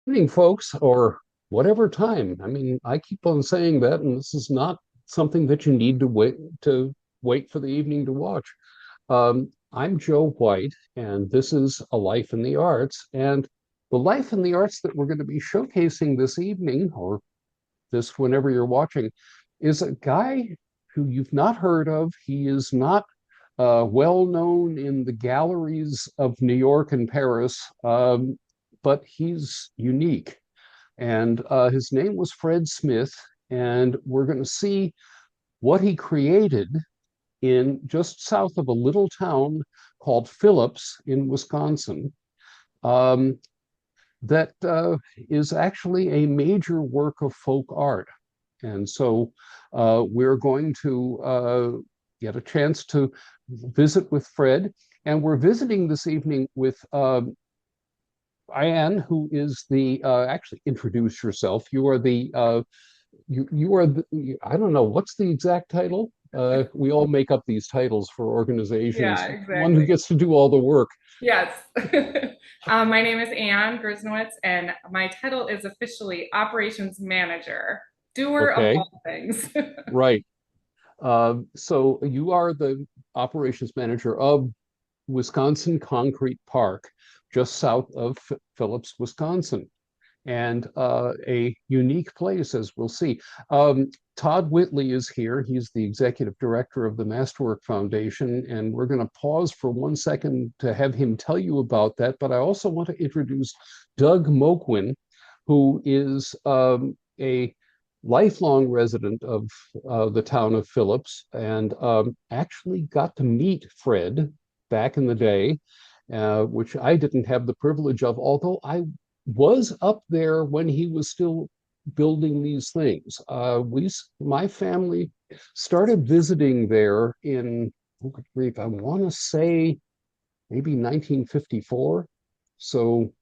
Evening, folks, or whatever time. I mean, I keep on saying that, and this is not something that you need to wait for the evening to watch. I'm Joe White, and this is A Life in the Arts. And the life in the arts that we're going to be showcasing this evening, or this whenever you're watching, is a guy who you've not heard of. He is not well known in the galleries of New York and Paris, but he's unique. And his name was Fred Smith, and we're going to see what he created in just south of a little town called Phillips in Wisconsin. Um, that is actually a major work of folk art. And so we're going to get a chance to visit with Fred. And we're visiting this evening with Ann, who is the actually introduce yourself. You are the you are the, I don't know what's the exact title. We all make up these titles for organizations. Yeah, One who exactly. gets to do all the work. Yes. My name is Ann Grzynowicz, and my title is officially Operations Manager, doer of Okay, all things. right. So you are the operations manager of Wisconsin Concrete Park, just south of Phillips, Wisconsin, and a unique place, as we'll see. Todd Whitley is here. He's the executive director of the Masterwork Foundation, and we're going to pause for 1 second to have him tell you about that. But I also want to introduce Doug Moquin, who is a lifelong resident of the town of Phillips and actually got to meet Fred back in the day, which I didn't have the privilege of, although I was up there when he was still building these things. My family started visiting there in, oh, good grief, I want to say maybe 1954. So,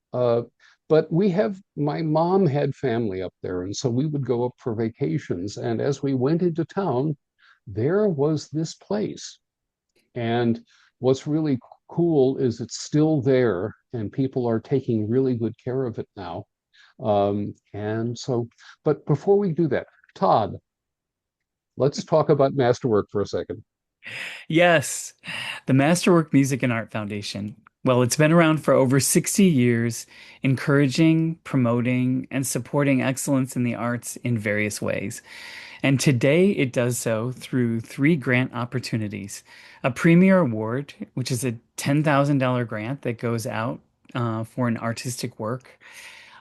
but my mom had family up there, and so we would go up for vacations. And as we went into town, there was this place. And what's really cool is it's still there, and people are taking really good care of it now. And so, but before we do that, Todd, let's talk about Masterwork for a second. Yes, the Masterwork Music and Art Foundation. Well, it's been around for over 60 years, encouraging, promoting, and supporting excellence in the arts in various ways. And today it does so through three grant opportunities: a Premier Award, which is a $10,000 grant that goes out for an artistic work,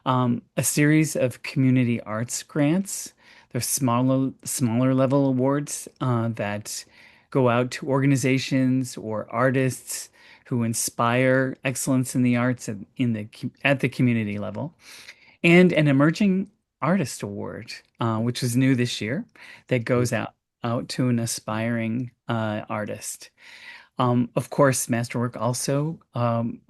a series of community arts grants. They're smaller level awards that go out to organizations or artists who inspire excellence in the arts at the community level, and an emerging artist award, which is new this year, that goes out to an aspiring artist. Of course, Masterwork also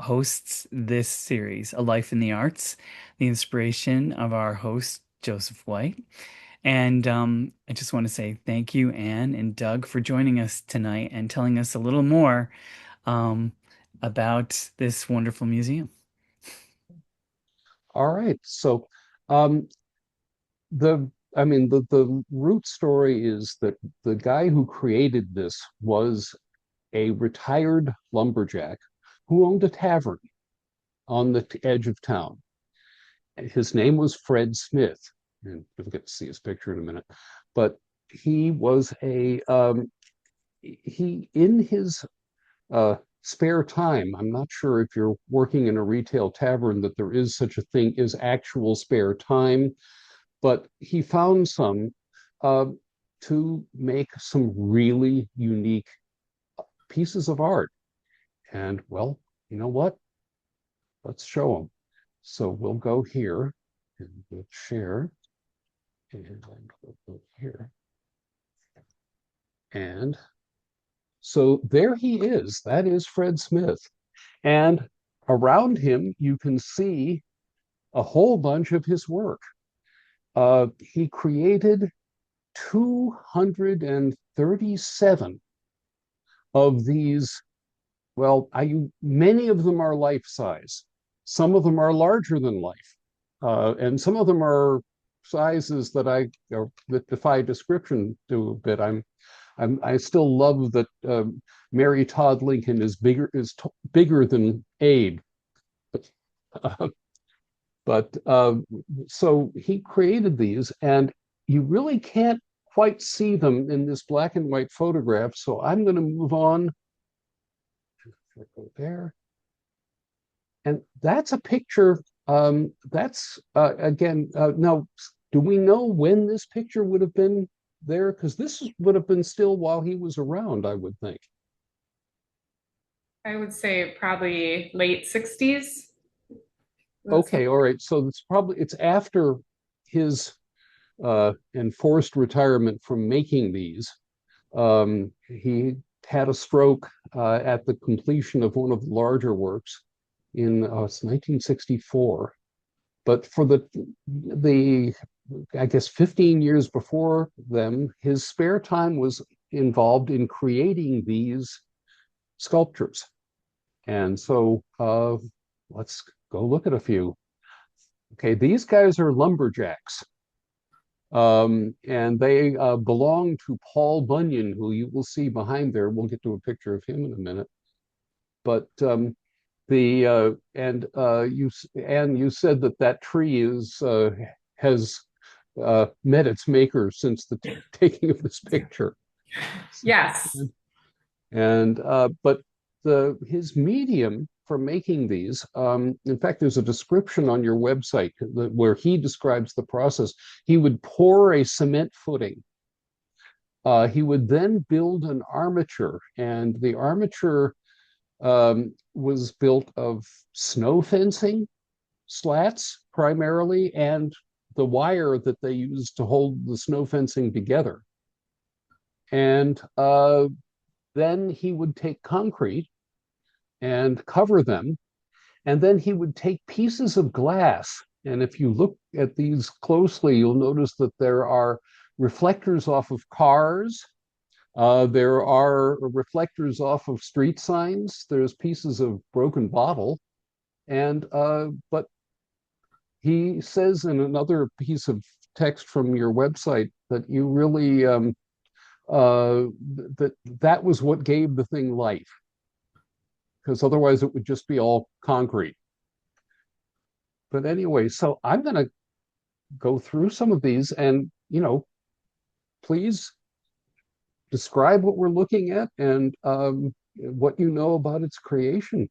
hosts this series, A Life in the Arts, the inspiration of our host, Joseph White. And I just want to say thank you, Anne and Doug, for joining us tonight and telling us a little more um, about this wonderful museum. All right. So, um, the root story is that the guy who created this was a retired lumberjack who owned a tavern on the edge of town. His name was Fred Smith, and you'll get to see his picture in a minute. But he was he in his spare time. I'm not sure if you're working in a retail tavern that there is such a thing as actual spare time, but he found some uh, to make some really unique pieces of art. And well, you know what? Let's show them. So we'll go here and we'll share, and we'll go here. And so there he is. That is Fred Smith. And around him, you can see a whole bunch of his work. He created 237 of these. Well, many of them are life size. Some of them are larger than life. And some of them are sizes that that defy description to a bit. I still love that Mary Todd Lincoln is bigger than Abe. Uh, but so he created these, and you really can't quite see them in this black and white photograph. So I'm going to move on. Go there. And that's a picture. That's again, now, do we know when this picture would have been there? Because this would have been still while he was around, I would think. I would say probably late 60s. Okay, all right. So it's after his enforced retirement from making these. He had a stroke at the completion of one of the larger works in it's 1964. But for the I guess 15 years before them, his spare time was involved in creating these sculptures. And so let's go look at a few. Okay, these guys are lumberjacks. And they belong to Paul Bunyan, who you will see behind there. We'll get to a picture of him in a minute. But you said that tree has met its maker since the taking of this picture. Yes. And but his medium for making these, in fact, there's a description on your website where he describes the process. He would pour a cement footing. He would then build an armature, and the armature was built of snow fencing slats primarily, and the wire that they used to hold the snow fencing together. And then he would take concrete and cover them, and then he would take pieces of glass. And if you look at these closely, you'll notice that there are reflectors off of cars. There are reflectors off of street signs. There's pieces of broken bottle. And but he says in another piece of text from your website that you really that was what gave the thing life, because otherwise it would just be all concrete. But anyway, so I'm going to go through some of these, and please describe what we're looking at and what you know about its creation.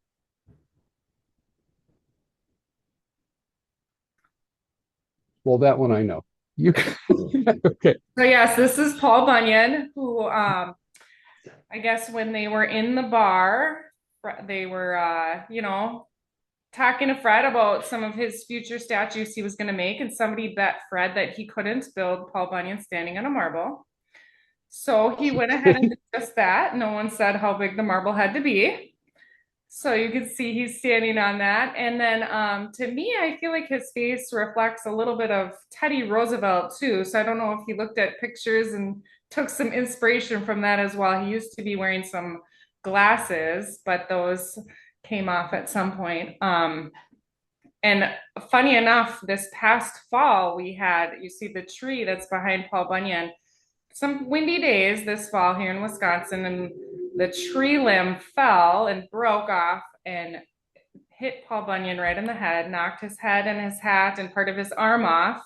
Well, that one I know. You okay? So yes, this is Paul Bunyan, who I guess when they were in the bar, they were talking to Fred about some of his future statues he was going to make, and somebody bet Fred that he couldn't build Paul Bunyan standing on a marble. So he went ahead and did just that. No one said how big the marble had to be. So you can see he's standing on that. And then to me, I feel like his face reflects a little bit of Teddy Roosevelt too. So I don't know if he looked at pictures and took some inspiration from that as well. He used to be wearing some glasses, but those came off at some point. And funny enough, this past fall, you see the tree that's behind Paul Bunyan. Some windy days this fall here in Wisconsin, and the tree limb fell and broke off and hit Paul Bunyan right in the head, knocked his head and his hat and part of his arm off.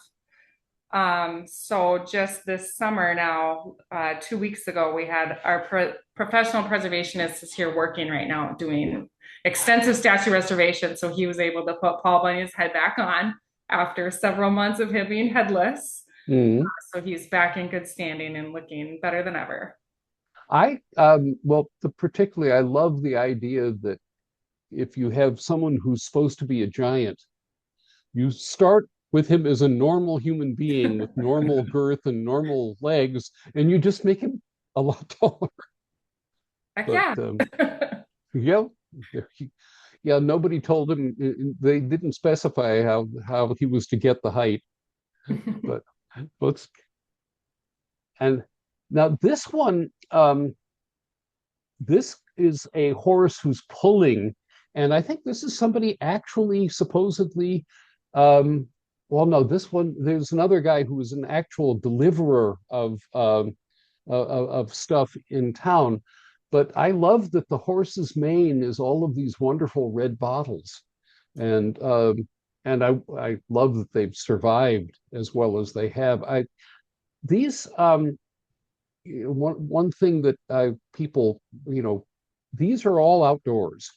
So just this summer now, 2 weeks ago, we had our professional preservationist is here working right now doing extensive statue restoration. So he was able to put Paul Bunyan's head back on after several months of him being headless. So he's back in good standing and looking better than ever. Particularly, I love the idea that if you have someone who's supposed to be a giant, you start with him as a normal human being with normal girth and normal legs, and you just make him a lot taller. Yeah, nobody told him. They didn't specify how he was to get the height, but and now this one, this is a horse who's pulling, and I think this is somebody actually supposedly well, no, this one, there's another guy who was an actual deliverer of stuff in town. But I love that the horse's mane is all of these wonderful red bottles, and I love that they've survived as well as they have. I these one thing that people, these are all outdoors,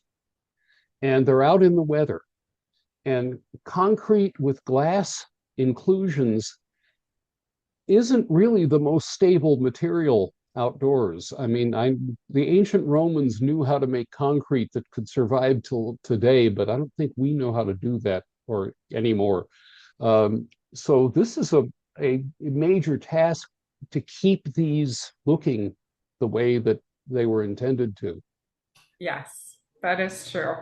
and they're out in the weather, and concrete with glass inclusions isn't really the most stable material outdoors. I mean, the ancient Romans knew how to make concrete that could survive till today, but I don't think we know how to do that or anymore. So this is a major task to keep these looking the way that they were intended to. Yes, that is true.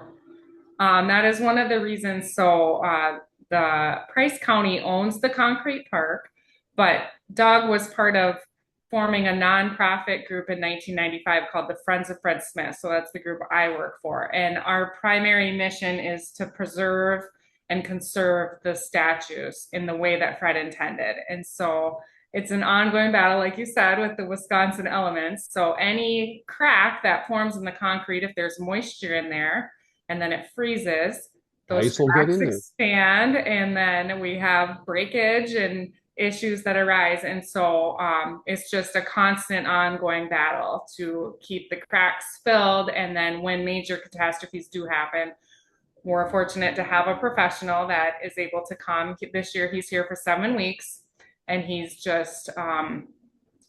That is one of the reasons. So the Price County owns the concrete park, but Doug was part of forming a nonprofit group in 1995 called the Friends of Fred Smith. So that's the group I work for. And our primary mission is to preserve and conserve the statues in the way that Fred intended. And so it's an ongoing battle, like you said, with the Wisconsin elements. So any crack that forms in the concrete, if there's moisture in there, and then it freezes, those Ice will get cracks in there. expand, and then we have breakage and issues that arise. And so it's just a constant ongoing battle to keep the cracks filled. And then when major catastrophes do happen, we're fortunate to have a professional that is able to come. This year, he's here for 7 weeks, and he's just,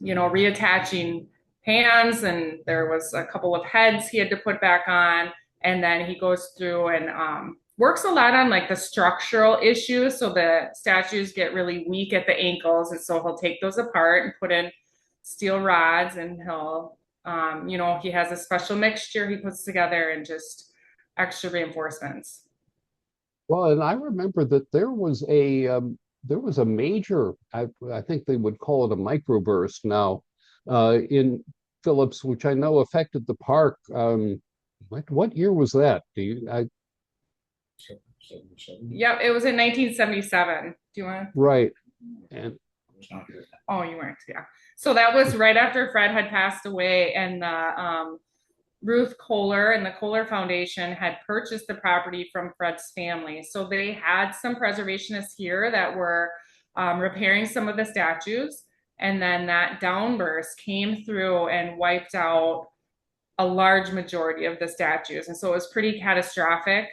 reattaching hands, and there was a couple of heads he had to put back on. And then he goes through and works a lot on like the structural issues. So the statues get really weak at the ankles. And so he'll take those apart and put in steel rods, and he'll, he has a special mixture he puts together and just extra reinforcements. Well, and I remember that there was a major, I think they would call it a microburst now, in Phillips, which I know affected the park. What year was that? Do you I Yep, it was in 1977. Do you want to? Right. And Oh, you weren't. Yeah. So that was right after Fred had passed away, and the Ruth Kohler and the Kohler Foundation had purchased the property from Fred's family. So they had some preservationists here that were repairing some of the statues. And then that downburst came through and wiped out a large majority of the statues. And so it was pretty catastrophic.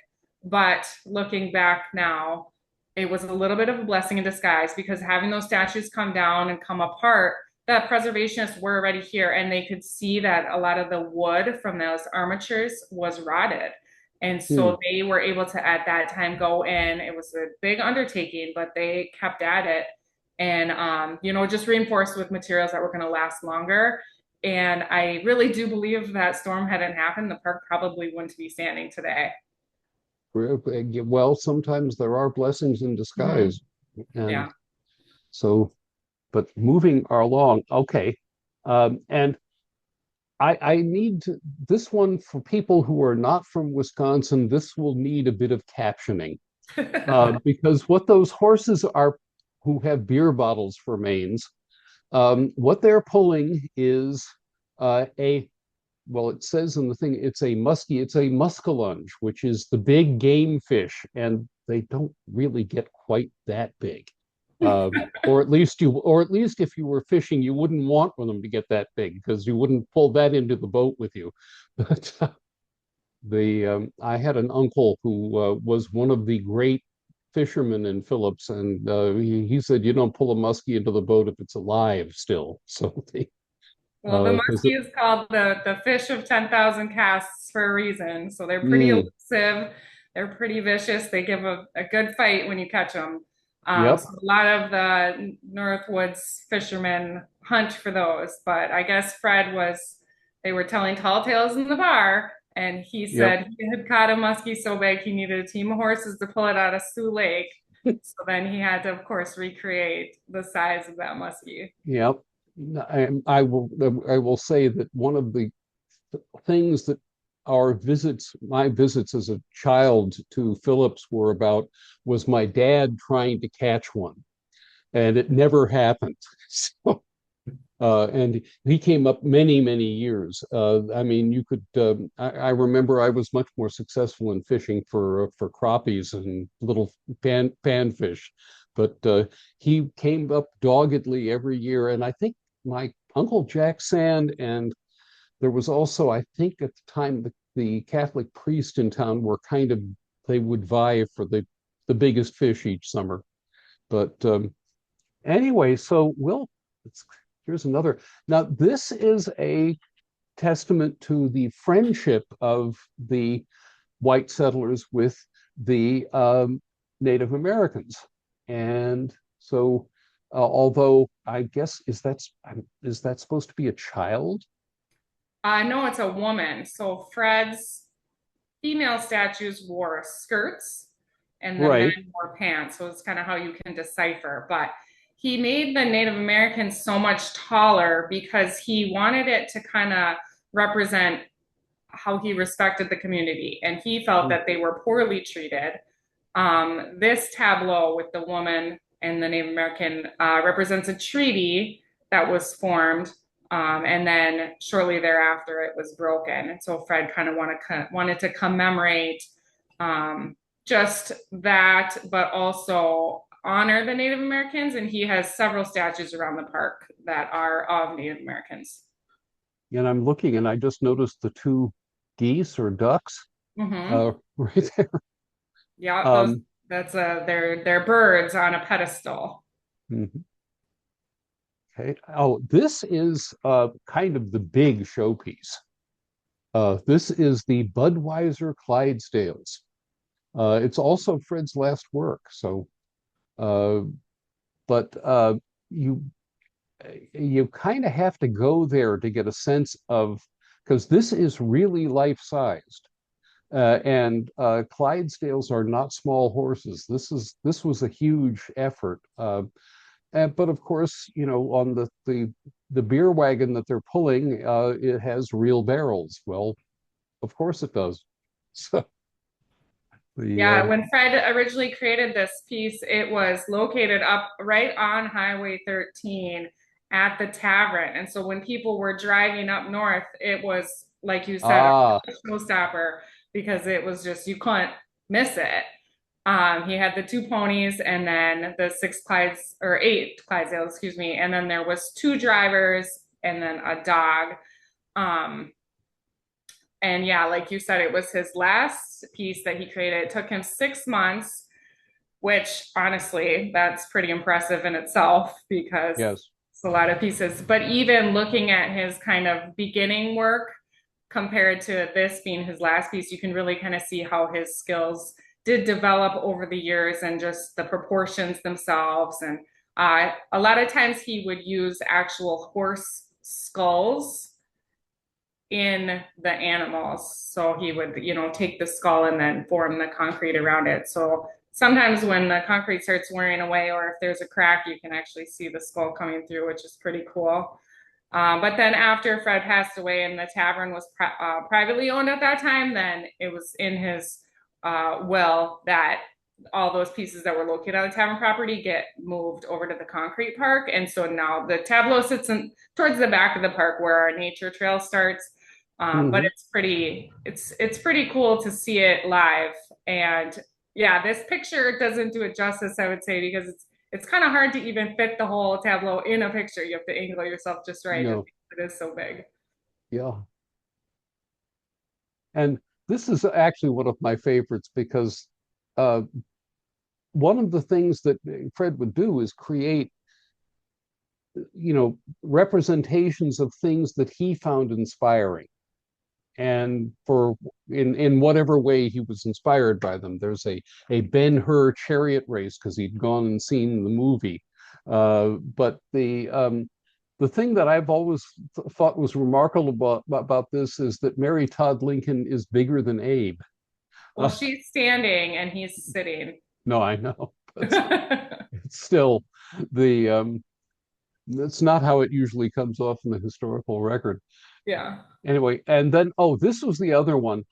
But looking back now, it was a little bit of a blessing in disguise, because having those statues come down and come apart, the preservationists were already here, and they could see that a lot of the wood from those armatures was rotted. And so they were able to, at that time, go in. It was a big undertaking, but they kept at it and, just reinforced with materials that were going to last longer. And I really do believe if that storm hadn't happened, the park probably wouldn't be standing today. well, sometimes there are blessings in disguise. And Yeah. so, but moving along, okay. And I need this one for people who are not from Wisconsin. This will need a bit of captioning, because what those horses are who have beer bottles for manes, what they're pulling is well, it says in the thing, it's a muskellunge, which is the big game fish, and they don't really get quite that big. Or at least if you were fishing, you wouldn't want them to get that big, because you wouldn't pull that into the boat with you. But I had an uncle who was one of the great fishermen in Phillips, and he said you don't pull a muskie into the boat if it's alive still. So Well, the because muskie is called the fish of 10,000 casts for a reason. So they're pretty elusive. They're pretty vicious. They give a good fight when you catch them. yep. So a lot of the Northwoods fishermen hunt for those. But I guess they were telling tall tales in the bar, and he Yep. said he had caught a muskie so big he needed a team of horses to pull it out of Sioux Lake. So then he had to, of course, recreate the size of that muskie. Yep. I will say that one of the things that our visits, my visits as a child to Phillips were about was my dad trying to catch one, and it never happened. So, and he came up many, many years. I mean, you could. I remember I was much more successful in fishing for crappies and little panfish, but he came up doggedly every year. And I think my uncle Jack Sand, and there was also, I think at the time, the Catholic priest in town were kind of, they would vie for the biggest fish each summer. But anyway, so here's another. Now, this is a testament to the friendship of the white settlers with the Native Americans. And so, although I guess, is that supposed to be a child? No, it's a woman. So Fred's female statues wore skirts and the men Right. wore pants. So it's kind of how you can decipher. But he made the Native Americans so much taller because he wanted it to kind of represent how he respected the community. And he felt that they were poorly treated. This tableau with the woman and the Native American represents a treaty that was formed. And then shortly thereafter, it was broken. And so Fred kind of wanted to commemorate just that, but also honor the Native Americans. And he has several statues around the park that are of Native Americans. And I'm looking, and I just noticed the two geese or ducks right there. Yeah, that's they're birds on a pedestal. Mhm. Okay. Oh, this is kind of the big showpiece. This is the Budweiser Clydesdales. It's also Fred's last work. So, but you kind of have to go there to get a sense of, because this is really life-sized. And Clydesdales are not small horses. This was a huge effort. But of course, on the beer wagon that they're pulling, it has real barrels. Well, of course it does. So Yeah, when Fred originally created this piece, it was located up right on Highway 13 at the tavern. And so when people were driving up north, it was, like you said, a showstopper because it was just, you couldn't miss it. He had the two ponies and then the eight Clydesdales, excuse me. And then there was two drivers and then a dog. And yeah, like you said, it was his last piece that he created. It took him 6 months, which honestly, that's pretty impressive in itself because yes, it's a lot of pieces. But even looking at his kind of beginning work compared to this being his last piece, you can really kind of see how his skills did develop over the years and just the proportions themselves. And a lot of times he would use actual horse skulls in the animals. So he would, take the skull and then form the concrete around it. So sometimes when the concrete starts wearing away or if there's a crack, you can actually see the skull coming through, which is pretty cool. But then after Fred passed away and the tavern was privately owned at that time, then it was in his will that all those pieces that were located on the tavern property get moved over to the concrete park. And so now the tableau sits towards the back of the park where our nature trail starts. But it's pretty cool to see it live. And yeah, this picture doesn't do it justice, I would say, because it's kind of hard to even fit the whole tableau in a picture. You have to angle yourself just right. no, It is so big. yeah. And this is actually one of my favorites because one of the things that Fred would do is create, representations of things that he found inspiring. And in whatever way he was inspired by them. There's a Ben-Hur chariot race because he'd gone and seen the movie. But the thing that I've always thought was remarkable about this is that Mary Todd Lincoln is bigger than Abe. Well, she's standing and he's sitting. No, I know. But it's still that's not how it usually comes off in the historical record. Yeah. Anyway, and then, oh, this was the other one.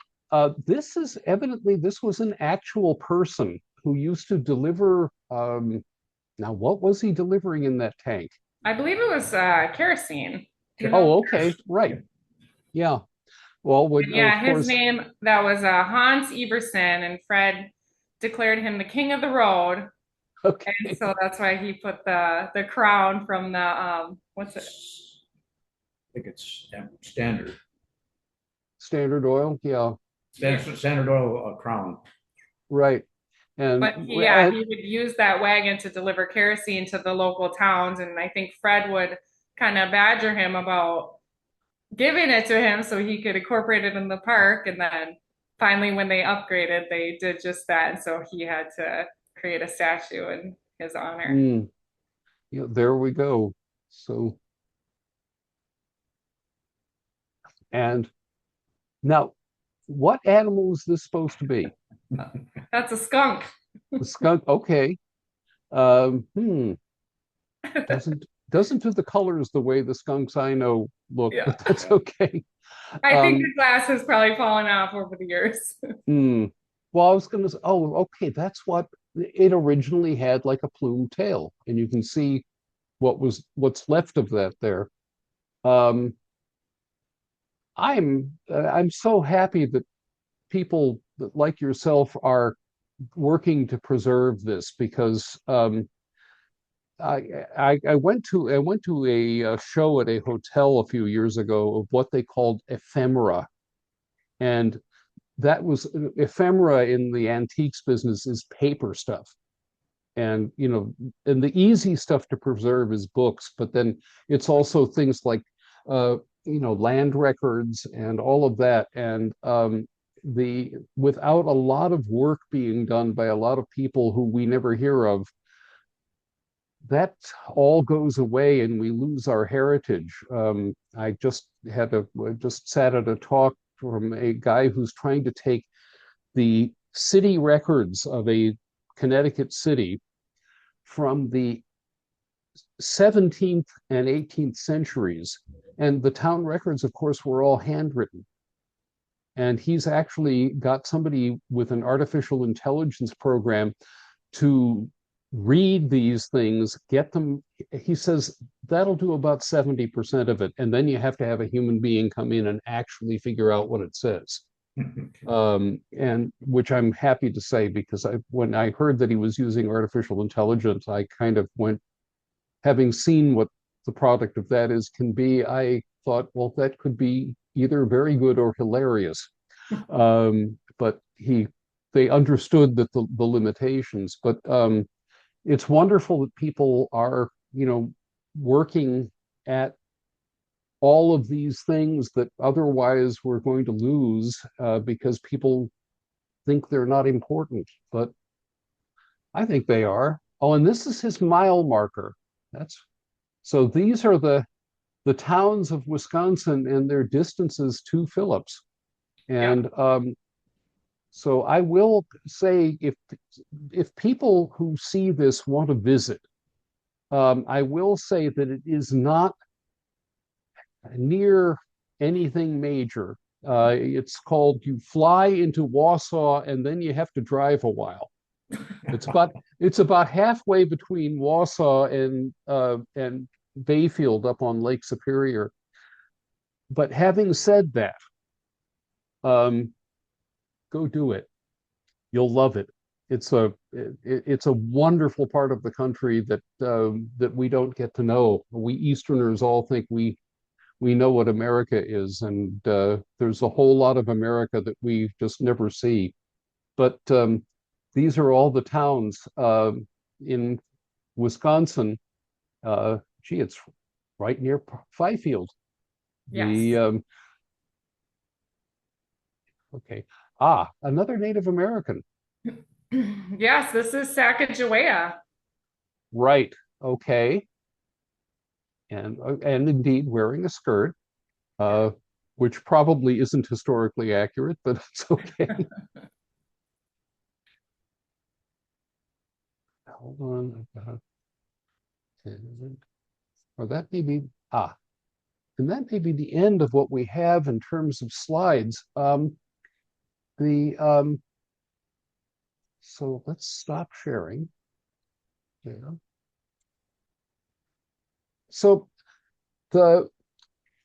This is evidently, this was an actual person who used to deliver, now what was he delivering in that tank? I believe it was kerosene. Do you know? Oh, okay, right. Yeah. Well, And of yeah, his course, name that was Hans Everson, and Fred declared him the king of the road, and okay. so that's why he put the crown from the what's it? I think it's standard. Standard Oil, yeah, Yeah. Standard Oil crown. right. But he would use that wagon to deliver kerosene to the local towns, and I think Fred would kind of badger him about giving it to him so he could incorporate it in the park. And then finally, when they upgraded, they did just that, and so he had to create a statue in his honor. Yeah, there we go. So, and now, what animal is this supposed to be? That's a skunk. The skunk, okay. Hmm. Doesn't do the colors the way the skunks I know look, Yeah. but that's okay. I think Um, the glass has probably fallen off over the years. hmm. Well, I was gonna say, oh, okay, that's what it originally had, like a plume tail, and you can see what's left of that there. Um, I'm so happy that people that, like yourself, are working to preserve this because I went to a show at a hotel a few years ago of what they called ephemera, and that was ephemera in the antiques business is paper stuff, and and the easy stuff to preserve is books, but then it's also things like land records and all of that, and the without a lot of work being done by a lot of people who we never hear of, that all goes away and we lose our heritage. I just sat at a talk from a guy who's trying to take the city records of a Connecticut city from the 17th and 18th centuries. And the town records, of course, were all handwritten. And he's actually got somebody with an artificial intelligence program to read these things, get them. He says that'll do about 70% of it. And then you have to have a human being come in and actually figure out what it says. And which I'm happy to say, because when I heard that he was using artificial intelligence, I kind of went, having seen what the product of that is can be, I thought, well, that could be either very good or hilarious. But they understood that the limitations. But it's wonderful that people are, working at all of these things that otherwise we're going to lose because people think they're not important. But I think they are. Oh, and this is his mile marker. So these are the towns of Wisconsin and their distances to Phillips. And so I will say, if people who see this want to visit, I will say that it is not near anything major. It's called, you fly into Wausau and then you have to drive a while. It's about halfway between Wausau and Bayfield up on Lake Superior. But having said that, go do it. You'll love it. It's a wonderful part of the country that we don't get to know. We Easterners all think we know what America is, and there's a whole lot of America that we just never see. But these are all the towns in Wisconsin. Gee, it's right near Fifield. Yes. Okay. Another Native American. Yes, this is Sacagawea. Right. Okay. And indeed wearing a skirt, which probably isn't historically accurate, but it's okay. Hold on. Or that may be and that may be the end of what we have in terms of slides. The So let's stop sharing. Yeah. So the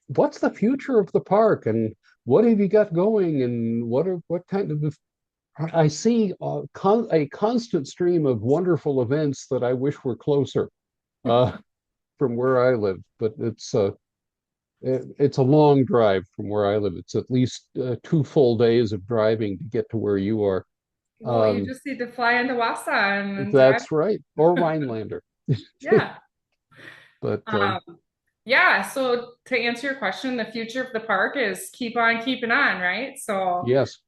what's the future of the park, and what have you got going, and what kind of I see a constant stream of wonderful events that I wish were closer from where I live, but it's a long drive from where I live. It's at least 2 full days of driving to get to where you are. Well, you just need to fly into Wausau and drive. That's right, or Rhinelander. Yeah. But Um, yeah, so to answer your question, the future of the park is keep on keeping on, right? So yes,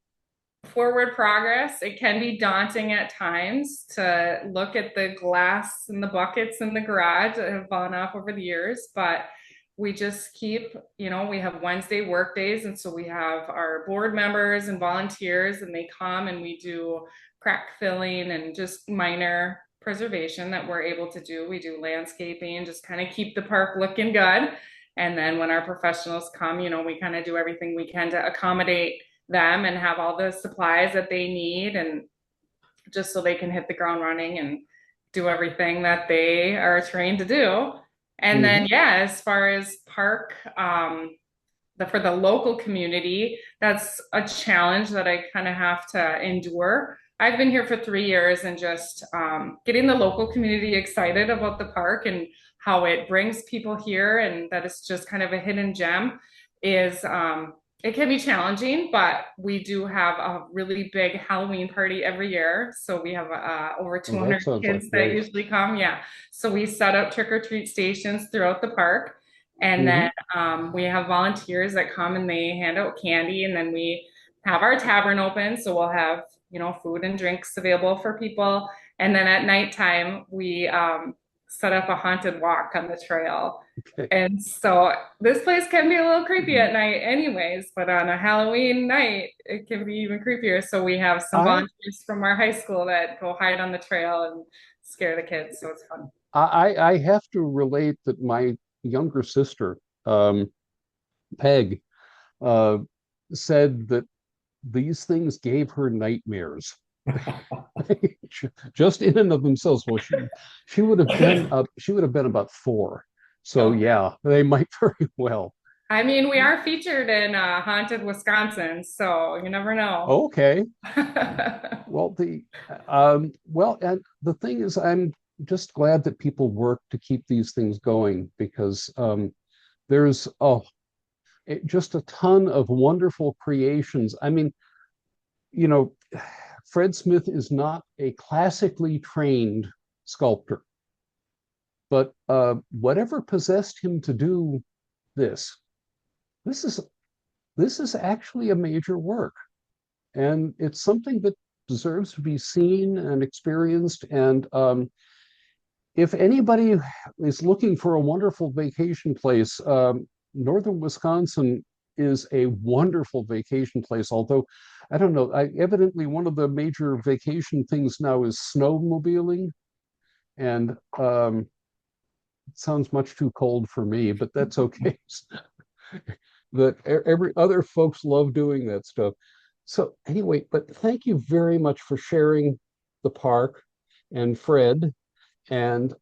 forward progress. It can be daunting at times to look at the glass and the buckets in the garage that have fallen off over the years, but we just keep, we have Wednesday work days. And so we have our board members and volunteers, and they come and we do crack filling and just minor preservation that we're able to do. We do landscaping, just kind of keep the park looking good. And then when our professionals come, we kind of do everything we can to accommodate them and have all the supplies that they need, and just so they can hit the ground running and do everything that they are trained to do. And then, yeah, as far as park, for the local community, that's a challenge that I kind of have to endure. I've been here for 3 years, and just getting the local community excited about the park and how it brings people here, and that it's just kind of a hidden gem is it can be challenging, but we do have a really big Halloween party every year. So we have over 200 kids that usually come. Yeah. So we set up trick or treat stations throughout the park. And then we have volunteers that come and they hand out candy. And then we have our tavern open. So we'll have, food and drinks available for people. And then at nighttime, we set up a haunted walk on the trail. Okay. And so this place can be a little creepy at night anyways, but on a Halloween night, it can be even creepier. So we have some volunteers from our high school that go hide on the trail and scare the kids. So it's fun. I have to relate that my younger sister, Peg, said that these things gave her nightmares. Just in and of themselves. Well, she would have been about 4. So yeah, they might very well. I mean, we are featured in Haunted Wisconsin, so you never know. Okay. Well, and the thing is, I'm just glad that people work to keep these things going, because there's just a ton of wonderful creations. I mean, Fred Smith is not a classically trained sculptor, but whatever possessed him to do this is actually a major work, and it's something that deserves to be seen and experienced. And if anybody is looking for a wonderful vacation place, northern Wisconsin is a wonderful vacation place. Although, I don't know, evidently one of the major vacation things now is snowmobiling, and it sounds much too cold for me, but that's okay. That every other folks love doing that stuff. So anyway, but thank you very much for sharing the park and Fred. And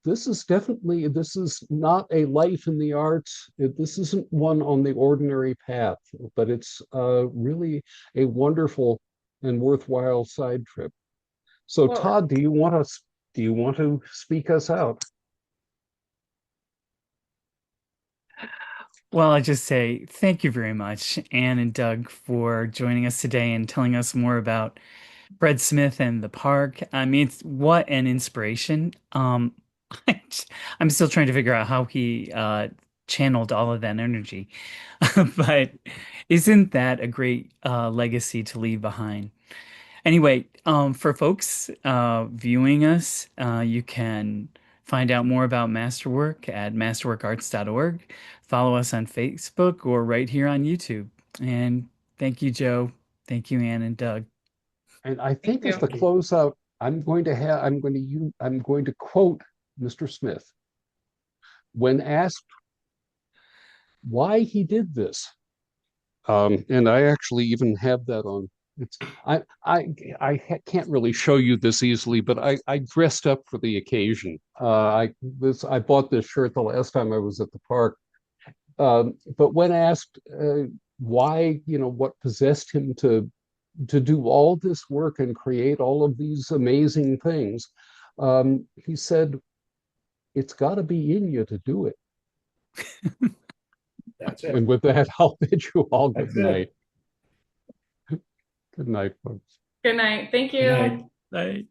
this is not a life in the arts. This isn't one on the ordinary path, but it's really a wonderful and worthwhile side trip. So Todd, do you want to speak us out? Well, I just say thank you very much, Ann and Doug, for joining us today and telling us more about Fred Smith and the park. I mean, what an inspiration. I'm still trying to figure out how he channeled all of that energy. But isn't that a great legacy to leave behind? Anyway, for folks viewing us, you can find out more about Masterwork at masterworkarts.org. Follow us on Facebook or right here on YouTube. And thank you, Joe. Thank you, Ann and Doug. And I think as the closeout, I'm going to quote Mr. Smith. when asked why he did this, and I actually even have that on. It's can't really show you this easily, but I dressed up for the occasion. I bought this shirt the last time I was at the park. But when asked why, what possessed him to do all this work and create all of these amazing things, he said, "It's got to be in you to do it." That's it. And with that, I'll bid you all good That's it. night. Good night, folks. Good night. Thank you. Good night. Bye.